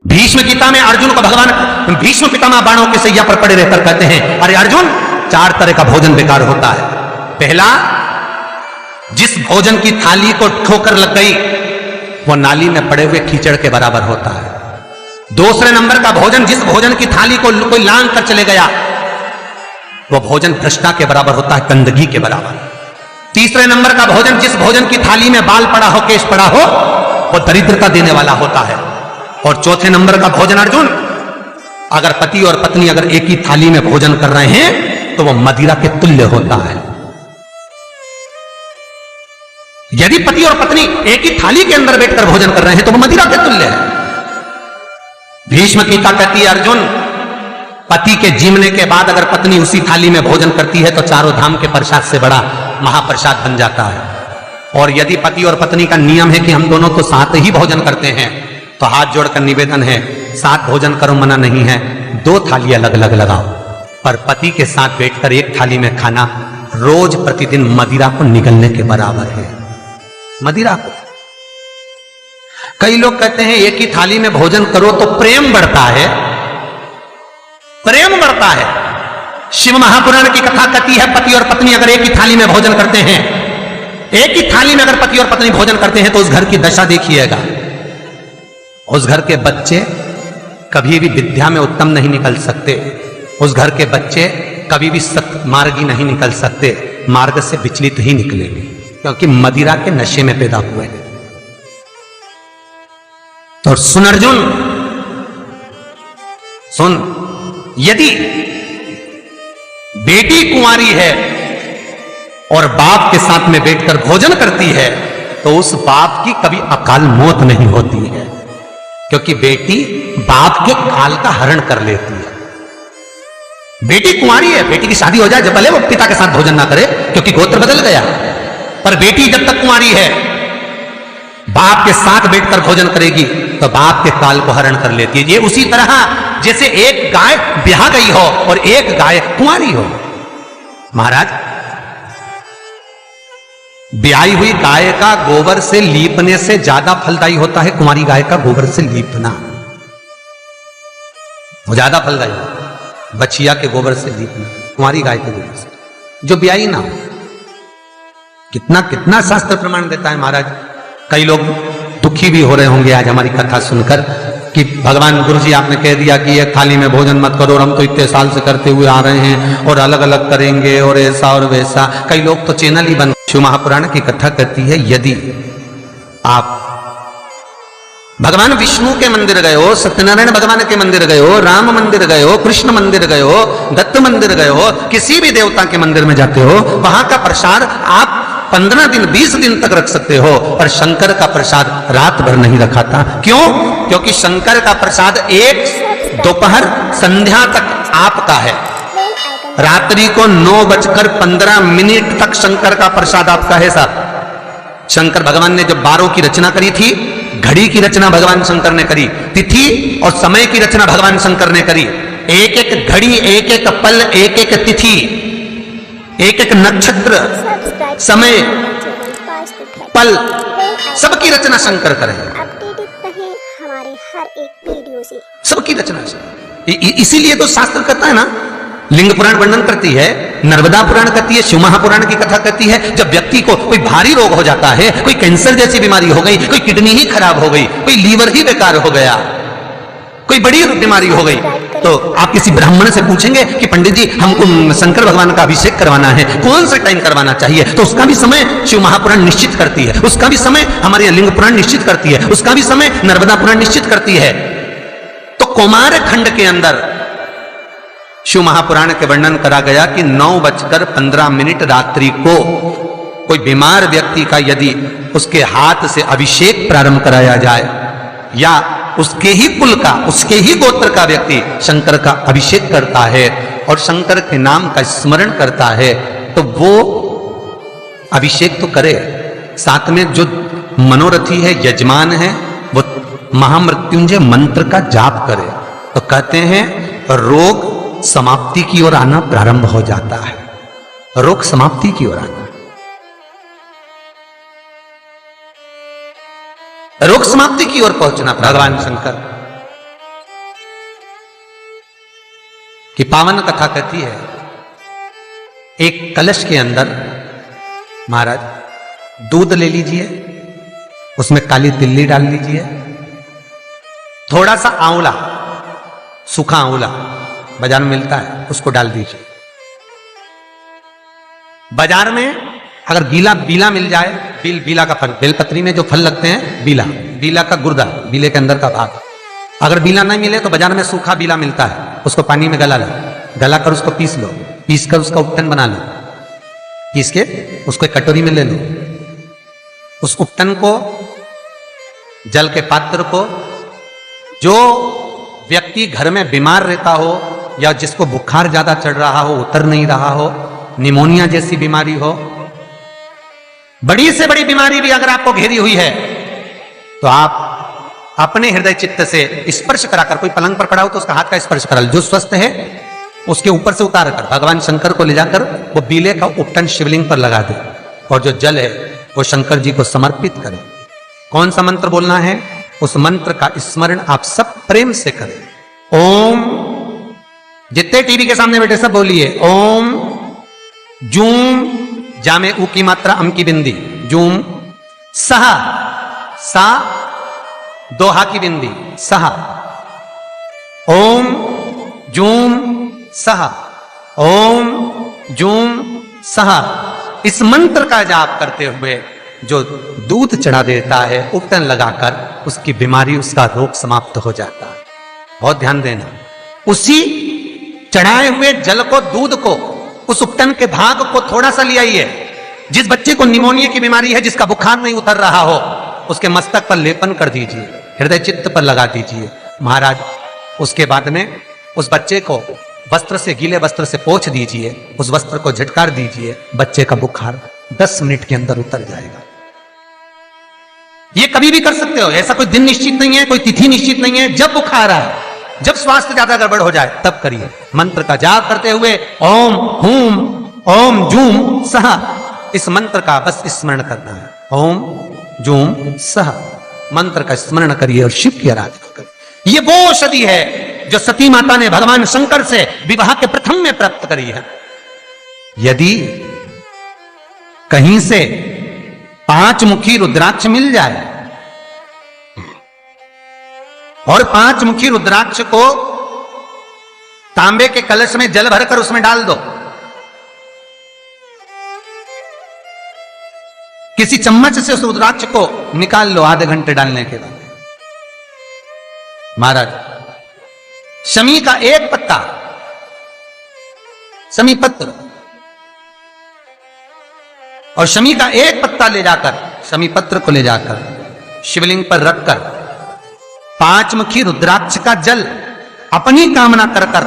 भीष्म गीता में अर्जुन को भगवान भीष्म पितामह बाणों के सैया पर पड़े रहकर कहते हैं, अरे अर्जुन, 4 तरह का भोजन बेकार होता है। पहला, जिस भोजन की थाली को ठोकर लग गई वो नाली में पड़े हुए कीचड़ के बराबर होता है। दूसरे नंबर का भोजन, जिस भोजन की थाली को कोई लांग कर चले गया वो भोजन भ्रष्टा के बराबर होता है, गंदगी के बराबर। तीसरे नंबर का भोजन, जिस भोजन की थाली में बाल पड़ा हो, केश पड़ा हो, वो दरिद्रता देने वाला होता है। और चौथे नंबर का भोजन अर्जुन, अगर पति और पत्नी अगर एक ही थाली में भोजन कर रहे हैं तो वो मदिरा के तुल्य होता है। यदि पति और पत्नी एक ही थाली के अंदर बैठकर भोजन कर रहे हैं तो वो मदिरा के तुल्य है। भीष्म गीता कहती है, अर्जुन, पति के जीवने के बाद अगर पत्नी उसी थाली में भोजन करती है तो चारों धाम के प्रसाद से बड़ा महाप्रसाद बन जाता है। और यदि पति और पत्नी का नियम है कि हम दोनों तो साथ ही भोजन करते हैं तो हाथ जोड़कर निवेदन है, साथ भोजन करो, मना नहीं है, 2 थाली अलग अलग लगाओ। पर पति के साथ बैठकर एक थाली में खाना रोज प्रतिदिन मदिरा को निगलने के बराबर है। मदिरा को कई लोग कहते हैं एक ही थाली में भोजन करो तो प्रेम बढ़ता है, प्रेम बढ़ता है। शिव महापुराण की कथा कहती है, पति और पत्नी अगर एक ही थाली में भोजन करते हैं, एक ही थाली में अगर पति और पत्नी भोजन करते हैं तो उस घर की दशा देखिएगा। उस घर के बच्चे कभी भी विद्या में उत्तम नहीं निकल सकते, उस घर के बच्चे कभी भी सत्मार्गी नहीं निकल सकते, मार्ग से विचलित ही निकलेंगे, क्योंकि मदिरा के नशे में पैदा हुए हैं। तो सुन अर्जुन, सुन, यदि बेटी कुंवारी है और बाप के साथ में बैठकर भोजन करती है तो उस बाप की कभी अकाल मौत नहीं होती है, क्योंकि बेटी बाप के काल का हरण कर लेती है। बेटी कुंवारी है, बेटी की शादी हो जाए जब भले वो पिता के साथ भोजन ना करे क्योंकि गोत्र बदल गया, पर बेटी जब तक कुंवारी है बाप के साथ बैठकर भोजन करेगी तो बाप के काल को हरण कर लेती है। ये उसी तरह जैसे एक गाय ब्याह गई हो और एक गाय कुंवारी हो। महाराज, ब्याही हुई गाय का गोबर से लीपने से ज्यादा फलदायी होता है कुंवारी गाय का गोबर से लीपना, वो ज्यादा फलदायी होता है बछिया के गोबर से लीपना, कुंवारी गाय के गोबर से जो ब्याही ना हो। कितना कितना शास्त्र प्रमाण देता है महाराज। कई लोग दुखी भी हो रहे होंगे आज हमारी कथा सुनकर कि भगवान गुरु जी आपने कह दिया कि एक थाली में भोजन मत करो और हम तो इतने साल से करते हुए आ रहे हैं और अलग अलग करेंगे और ऐसा और वैसा। कई लोग तो चैनल ही बंद। शिव महापुराण की कथा कहती है, यदि आप भगवान विष्णु के मंदिर गए हो, सत्यनारायण भगवान के मंदिर गए हो, राम मंदिर गए हो, कृष्ण मंदिर गए हो, दत्त मंदिर गए हो, किसी भी देवता के मंदिर में जाते हो, वहां का प्रसाद आप 15 दिन 20 दिन तक रख सकते हो, पर शंकर का प्रसाद रात भर नहीं रखाता। क्यों? क्योंकि शंकर का प्रसाद एक दोपहर संध्या तक आपका है, रात्रि को 9:15 तक शंकर का प्रसाद आपका है साहब। शंकर भगवान ने जब 12 की रचना करी थी, घड़ी की रचना भगवान शंकर ने करी, तिथि और समय की रचना भगवान शंकर ने करी। एक एक घड़ी, एक एक पल, एक एक तिथि, एक एक नक्षत्र, समय, पल, सबकी रचना शंकर करे। हमारे हर एक वीडियो से सबकी रचना इसीलिए तो शास्त्र कहता है ना, लिंग पुराण वर्णन करती है, नर्मदा पुराण कहती है, शिव महापुराण की कथा कहती है, जब व्यक्ति को कोई भारी रोग हो जाता है, कोई कैंसर जैसी बीमारी हो गई, कोई किडनी ही खराब हो गई, कोई लीवर ही बेकार हो गया, कोई बड़ी बीमारी हो गई, तो आप किसी ब्राह्मण से पूछेंगे कि पंडित जी हमको शंकर भगवान का अभिषेक करवाना है, कौन सा टाइम करवाना चाहिए? तो उसका भी समय शिव महापुराण निश्चित करती है, उसका भी समय हमारे लिंग पुराण निश्चित करती है, उसका भी समय नर्मदा पुराण निश्चित करती है। तो कुमार खंड के अंदर शिव महापुराण के वर्णन करा गया कि 9:15 रात्रि को कोई बीमार व्यक्ति का यदि उसके हाथ से अभिषेक प्रारंभ कराया जाए या उसके ही कुल का, उसके ही गोत्र का व्यक्ति शंकर का अभिषेक करता है और शंकर के नाम का स्मरण करता है, तो वो अभिषेक तो करे, साथ में जो मनोरथी है, यजमान है, वो महामृत्युंजय मंत्र का जाप करे, तो कहते हैं रोग समाप्ति की ओर आना प्रारंभ हो जाता है। रोग समाप्ति की ओर आना, रोग समाप्ति की ओर पहुंचना भगवान शंकर। कि पावन कथा कहती है, एक कलश के अंदर महाराज दूध ले लीजिए, उसमें काली तिल्ली डाल लीजिए, थोड़ा सा आंवला, सूखा आंवला बाजार में मिलता है, उसको डाल दीजिए। बाजार में अगर गीला बीला मिल जाए, बीला का फल, बेलपत्री में जो फल लगते हैं, बीला का गुर्दा, बीले के अंदर का भाग, अगर बीला नहीं मिले तो बाजार में सूखा बीला मिलता है, उसको पानी में गला लो, गला कर उसको पीस लो, पीस कर उसका उपटन बना लो, पीस के उसको एक कटोरी में ले लो। उस उपटन को, जल के पात्र को, जो व्यक्ति घर में बीमार रहता हो या जिसको बुखार ज्यादा चढ़ रहा हो, उतर नहीं रहा हो, निमोनिया जैसी बीमारी हो, बड़ी से बड़ी बीमारी भी अगर आपको घेरी हुई है, तो आप अपने हृदय चित्त से स्पर्श कराकर, कोई पलंग पर पड़ा हो तो उसका हाथ का स्पर्श करा, जो स्वस्थ है उसके ऊपर से उतार कर भगवान शंकर को ले जाकर वो बीले का उपटन शिवलिंग पर लगा दे, और जो जल है वो शंकर जी को समर्पित करें। कौन सा मंत्र बोलना है? उस मंत्र का स्मरण आप सब प्रेम से करें। ओम, जितने टीवी के सामने बैठे सब बोलिए ओम जूम, जा में ऊ की मात्रा, अम की बिंदी, जूम, सहा, सा दोहा की बिंदी, सहा, ओम जूम सहा, ओम जूम सहा। इस मंत्र का जाप करते हुए जो दूध चढ़ा देता है उपटन लगाकर, उसकी बीमारी, उसका रोग समाप्त हो जाता है। बहुत ध्यान देना, उसी चढ़ाए हुए जल को, दूध को, उस उपटन के भाग को थोड़ा सा ले आइए। जिस बच्चे को निमोनिया की बीमारी है, जिसका बुखार नहीं उतर रहा हो, उसके मस्तक पर लेपन कर दीजिए, हृदय चित्त पर लगा दीजिए महाराज। उसके बाद में उस बच्चे को वस्त्र से, गीले वस्त्र से पोंछ दीजिए, उस वस्त्र को झटकार दीजिए, बच्चे का बुखार 10 मिनट के अंदर उतर जाएगा। ये कभी भी कर सकते हो, ऐसा कोई दिन निश्चित नहीं है, कोई तिथि निश्चित नहीं है। जब बुखार आए, जब स्वास्थ्य ज्यादा गड़बड़ हो जाए, तब करिए। मंत्र का जाप करते हुए ओम हूम ओम जूम सहा, इस मंत्र का बस स्मरण करना है। ओम जूम सहा मंत्र का स्मरण करिए और शिव की आराधना करिए। ये वो औषधि है जो सती माता ने भगवान शंकर से विवाह के प्रथम में प्राप्त करी है। यदि कहीं से 5 मुखी रुद्राक्ष मिल जाए और 5 मुखी रुद्राक्ष को तांबे के कलश में जल भरकर उसमें डाल दो, किसी चम्मच से उस रुद्राक्ष को निकाल लो आधे घंटे डालने के बाद, महाराज शमी का एक पत्ता, शमी पत्र, और शमी का एक पत्ता ले जाकर, शमी पत्र को ले जाकर शिवलिंग पर रखकर 5 मुखी रुद्राक्ष का जल अपनी कामना कर कर